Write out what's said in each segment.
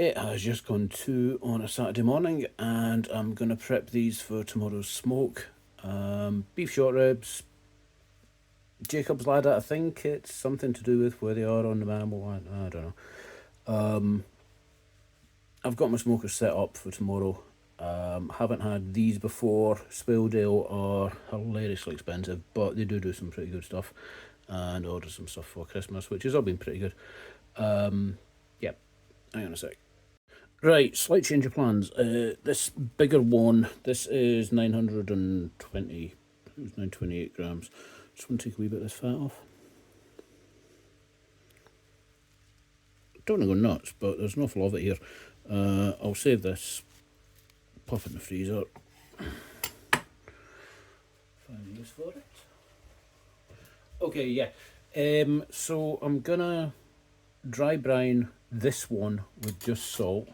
It has just gone 2 on a Saturday morning, and I'm going to prep these for tomorrow's smoke. Beef short ribs, Jacob's ladder. I think it's something to do with where they are on the animal line. I don't know. I've got my smokers set up for tomorrow. Haven't had these before. Spilldale are hilariously expensive, but they do some pretty good stuff. And ordered some stuff for Christmas, which has all been pretty good. Yeah, hang on a sec. Right, slight change of plans. This bigger one, this is 920, it was 928 grams. Just want to take a wee bit of this fat off. Don't want to go nuts, but there's an awful lot of it here. I'll save this, pop it in the freezer. Find use for it. Okay, yeah. So I'm gonna dry brine this one with just salt.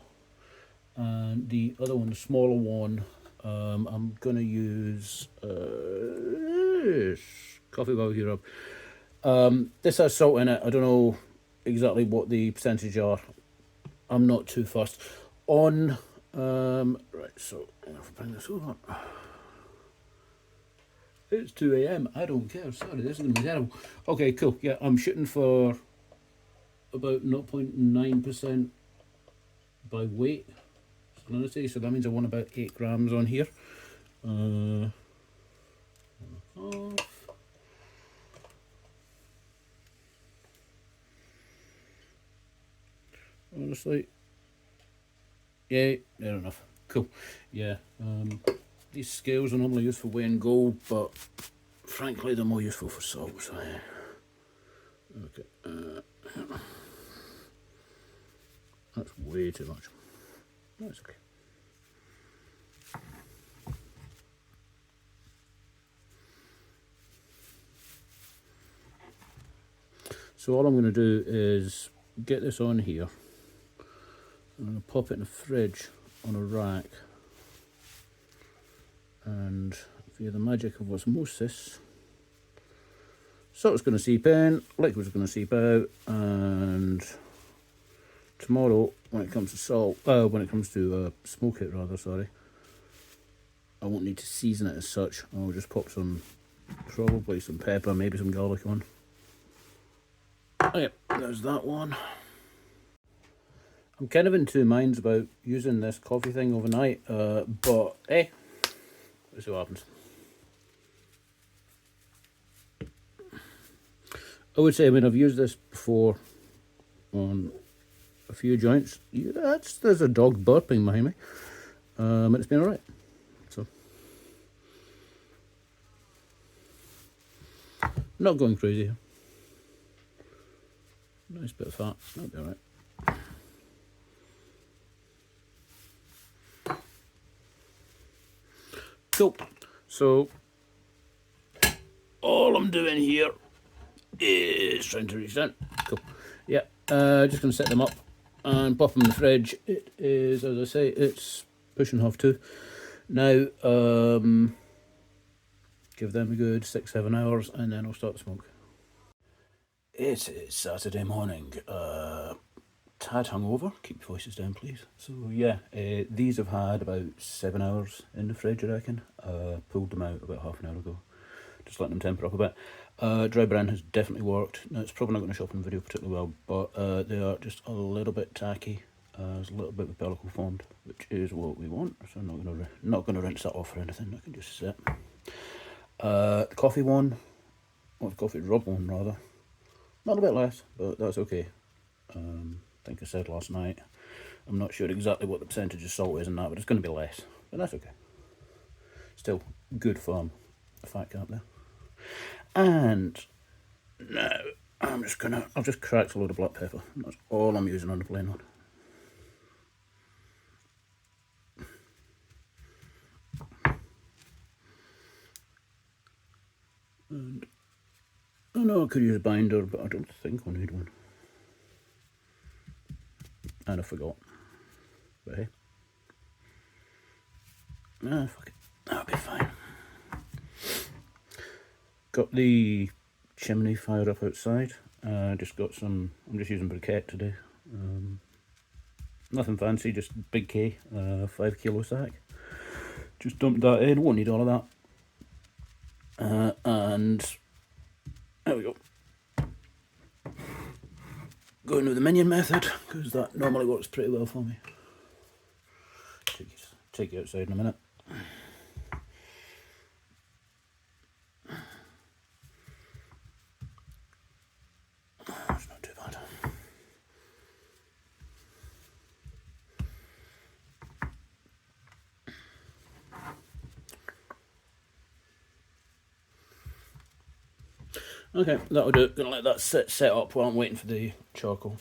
And the other one, the smaller one, I'm going to use coffee barbecue rub. This has salt in it. I don't know exactly what the percentage are. I'm not too fussed. Right, so I'll bring this over. It's 2 a.m. I don't care. Sorry, this is going to be terrible. Okay, cool. Yeah, I'm shooting for about 0.9% by weight. So that means I want about 8 grams on here. Honestly, yeah, fair enough. Cool. Yeah, these scales are normally used for weighing gold, but frankly, they're more useful for salt. So, yeah. Okay, that's way too much. That's okay. So all I'm going to do is get this on here. I'm going to pop it in the fridge on a rack, and via the magic of osmosis, salt's going to seep in, liquid's going to seep out, and tomorrow, when it comes to smoke it rather, sorry, I won't need to season it as such. I'll just pop probably some pepper, maybe some garlic on. Oh yeah, there's that one. I'm kind of in two minds about using this coffee thing overnight, but let's see what happens. I would say, I've used this before on a few joints. There's a dog burping behind me, and it's been alright. So, not going crazy here. Nice bit of fat, that'll be alright. Cool. So, all I'm doing here is trying to reach down. Cool. Yeah, just going to set them up and pop them in the fridge. It is, as I say, it's pushing 2:30. Now, give them a good 6-7 hours, and then I'll start the smoke. It is Saturday morning. Tad hungover. Keep your voices down, please. So yeah, these have had about 7 hours in the fridge, I reckon. Pulled them out about half an hour ago. Just letting them temper up a bit. Dry brine has definitely worked. Now, it's probably not going to show up in the video particularly well, but they are just a little bit tacky. There's a little bit of pellicle formed, which is what we want. So I'm not gonna rinse that off or anything. I can just sit. The coffee one, or the coffee rub one rather, not a bit less, but that's okay. I think I said last night, I'm not sure exactly what the percentage of salt is in that, but it's going to be less, but that's okay. Still good firm fat cap there. And now I've just cracked a load of black pepper. That's all I'm using on the plain one. And I know I could use a binder, but I don't think I need one. And I forgot. But hey. Fuck it. That'll be fine. Got the chimney fired up outside. I'm just using briquette today. Nothing fancy, just big K, 5 kilo sack. Just dumped that in, won't need all of that. And there we go. Going with the minion method, because that normally works pretty well for me. Take you outside in a minute. It's not too bad. Okay, that'll do. Gonna let that set up while I'm waiting for the charcoal.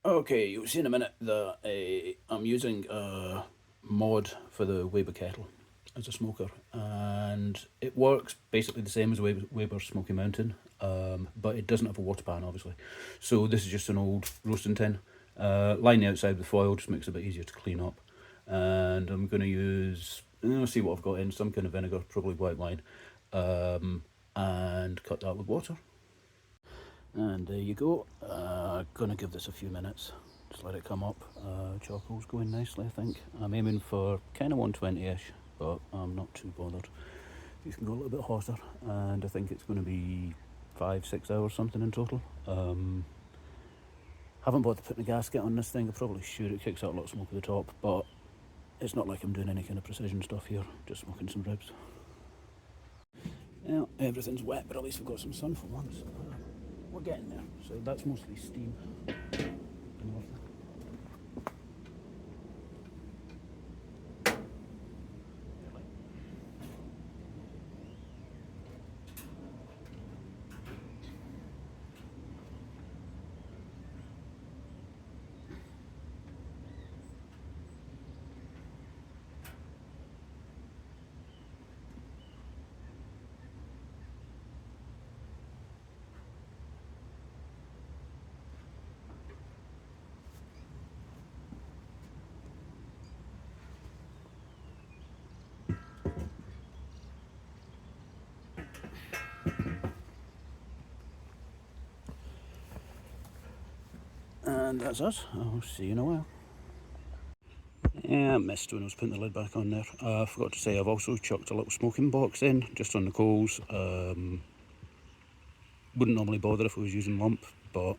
Okay, you'll see in a minute that I'm using a mod for the Weber kettle as a smoker, and it works basically the same as Weber Smoky Mountain, but it doesn't have a water pan, obviously. So this is just an old roasting tin. Line the outside with foil, just makes it a bit easier to clean up. And I'm going to use, I'll see what I've got in, some kind of vinegar, probably white wine, and cut that with water. And there you go. Gonna give this a few minutes, just let it come up. Charcoal's going nicely, I think. I'm aiming for kind of 120-ish, but I'm not too bothered. You can go a little bit hotter, and I think it's going to be 5-6 hours something in total. Haven't bothered putting a gasket on this thing. I probably should. It kicks out a lot of smoke at the top, but it's not like I'm doing any kind of precision stuff here. Just smoking some ribs. Now everything's wet, but at least we've got some sun for once. We're getting there. So that's mostly steam. And that's us. I'll see you in a while. Yeah, I missed when I was putting the lid back on there. I forgot to say I've also chucked a little smoking box in, just on the coals. Wouldn't normally bother if I was using lump, but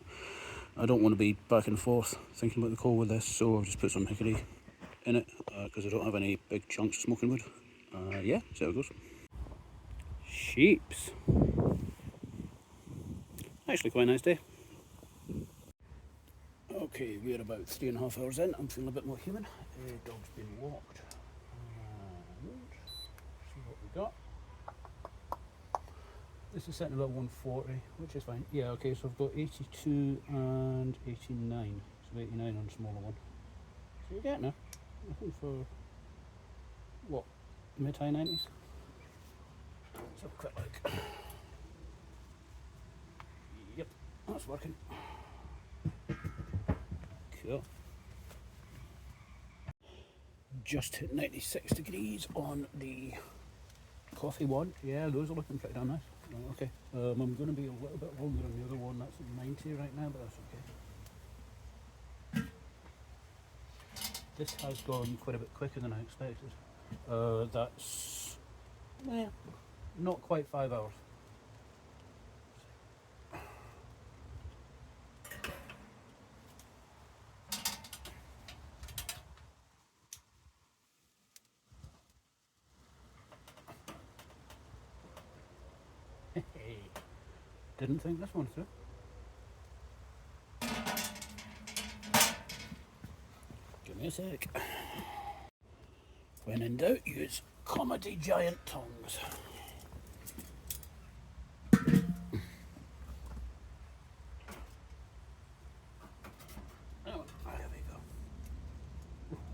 I don't want to be back and forth thinking about the coal with this, so I've just put some hickory in it, because I don't have any big chunks of smoking wood. Yeah, see how it goes. Sheeps. Actually quite a nice day. Okay, we're about 3.5 hours in. I'm feeling a bit more human. Dog's been walked. And see what we got. This is setting about 140, which is fine. Yeah, okay, so I've got 82 and 89. So 89 on the smaller one. So you're getting there. I think for, what, mid-high 90s? Let's have a quick look. Yep, that's working. Cool. Just hit 96 degrees on the coffee one. Yeah, those are looking pretty damn nice. Okay, I'm going to be a little bit longer on the other one. That's at 90 right now, but that's okay. This has gone quite a bit quicker than I expected. That's not quite 5 hours. Didn't think this one through. Give me a sec. When in doubt, use comedy giant tongs. Oh, there we go.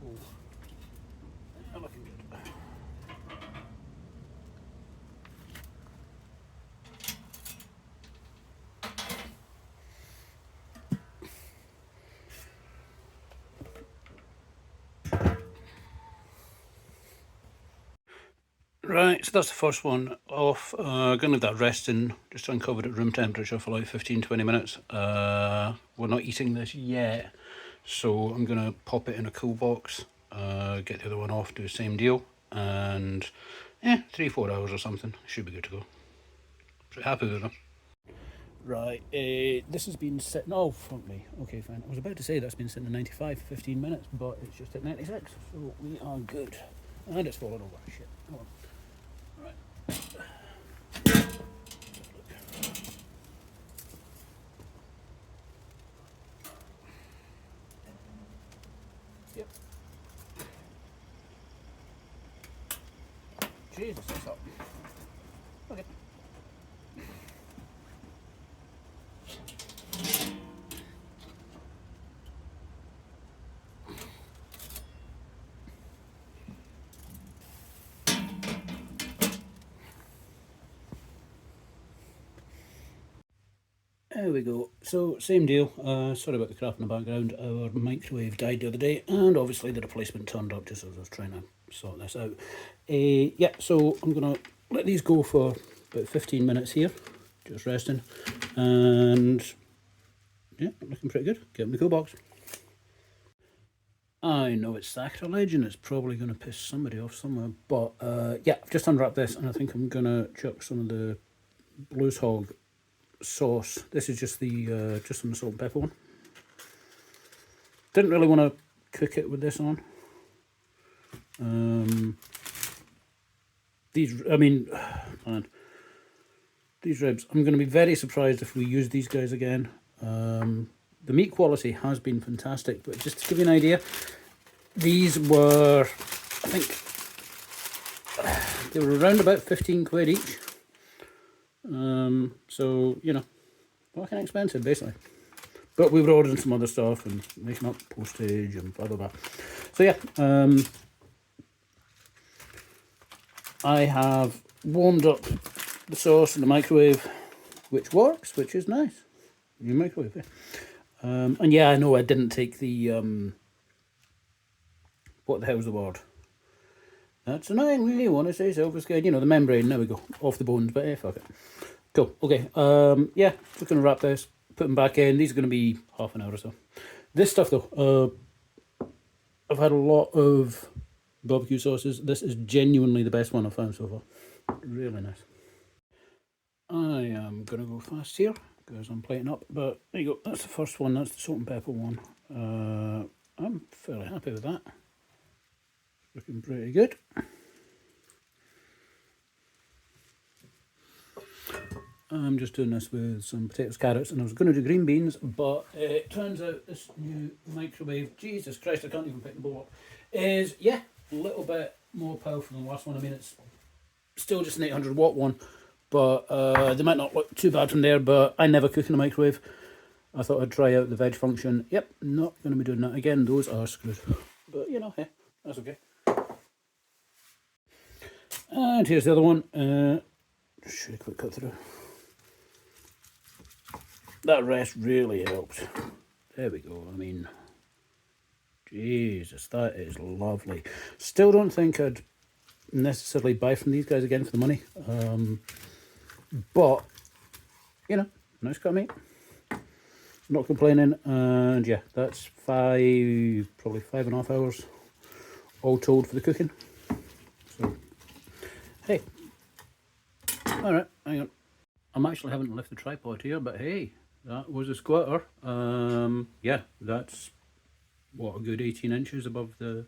Oh, they're looking good. Right, so that's the first one off. Going to leave that resting, just uncovered at room temperature for like 15-20 minutes. We're not eating this yet So I'm going to pop it in a cool box, get the other one off, do the same deal, and 3-4 hours or something, should be good to go. Pretty happy with them. Right, this has been sitting, oh fuck me, okay fine, I was about to say that's been sitting at 95 for 15 minutes, but it's just at 96, so we are good. And it's fallen over, shit, hold on. Right. Yep. Jesus, that's up. Okay. There we go. So, same deal. Sorry about the crap in the background. Our microwave died the other day, and obviously the replacement turned up just as I was trying to sort this out. Yeah, so I'm going to let these go for about 15 minutes here, just resting, and yeah, looking pretty good. Get them in the cool box. I know it's sacrilege and it's probably going to piss somebody off somewhere, but yeah, I've just unwrapped this, and I think I'm going to chuck some of the Blues Hog sauce. This is just the just on the salt and pepper one. Didn't really want to cook it with this on. These ribs, I'm going to be very surprised if we use these guys again. The meat quality has been fantastic, but just to give you an idea, these were, I think, they were around about 15 quid each. So, you know, fucking expensive, basically. But we were ordering some other stuff and making up postage and blah, blah, blah. So, yeah, I have warmed up the sauce in the microwave, which works, which is nice. New microwave, yeah. And yeah, I know I didn't take the, what the hell's the word? That's annoying, really, want to say silver skin. You know, the membrane, there we go, off the bones, but fuck it. Cool, okay, yeah, just going to wrap this, put them back in. These are going to be half an hour or so. This stuff, though, I've had a lot of barbecue sauces. This is genuinely the best one I've found so far. Really nice. I am going to go fast here, because I'm plating up, but there you go, that's the first one, that's the salt and pepper one. I'm fairly happy with that. Looking pretty good. I'm just doing this with some potatoes, carrots, and I was going to do green beans, but it turns out this new microwave, Jesus Christ, I can't even pick the bowl up, is, yeah, a little bit more powerful than the last one. I mean, it's still just an 800 watt one, but they might not look too bad from there, but I never cook in a microwave. I thought I'd try out the veg function. Yep, not going to be doing that again. Those are screwed. But, you know, hey, that's okay. And here's the other one. Just show you a quick cut through. That rest really helped. There we go. I mean, Jesus, that is lovely. Still don't think I'd necessarily buy from these guys again for the money. But, you know, nice cut of meat. Not complaining. And yeah, that's probably 5.5 hours all told for the cooking. So, hey. Alright, hang on. I'm actually having to lift the tripod here, but hey, that was a squatter. Yeah, that's what, a good 18 inches above the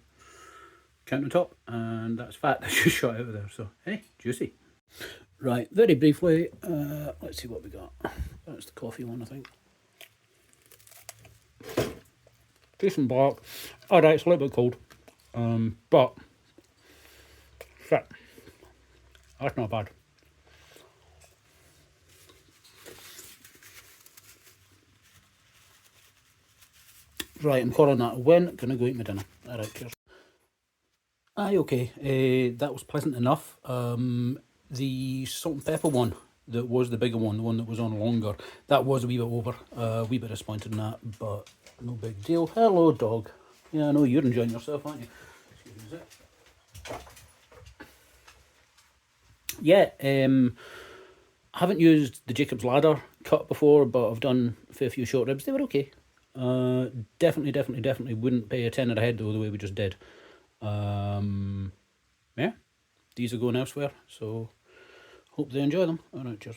countertop, and that's fat that just shot out of there, so hey, juicy. Right, very briefly, let's see what we got. That's the coffee one, I think. Decent bark. Alright, it's a little bit cold, but shit, that's not bad. Right, I'm calling that a win. Gonna go eat my dinner. Alright, cheers. Aye, okay. That was pleasant enough. The salt and pepper one, that was the bigger one, the one that was on longer, that was a wee bit over. A wee bit disappointed in that, but no big deal. Hello, dog. Yeah, I know you're enjoying yourself, aren't you? Excuse me a sec. Yeah, I haven't used the Jacob's Ladder cut before, but I've done a fair few short ribs. They were okay. Definitely wouldn't pay a tenner a head though, the way we just did. Yeah, these are going elsewhere, so hope they enjoy them. Alright, cheers.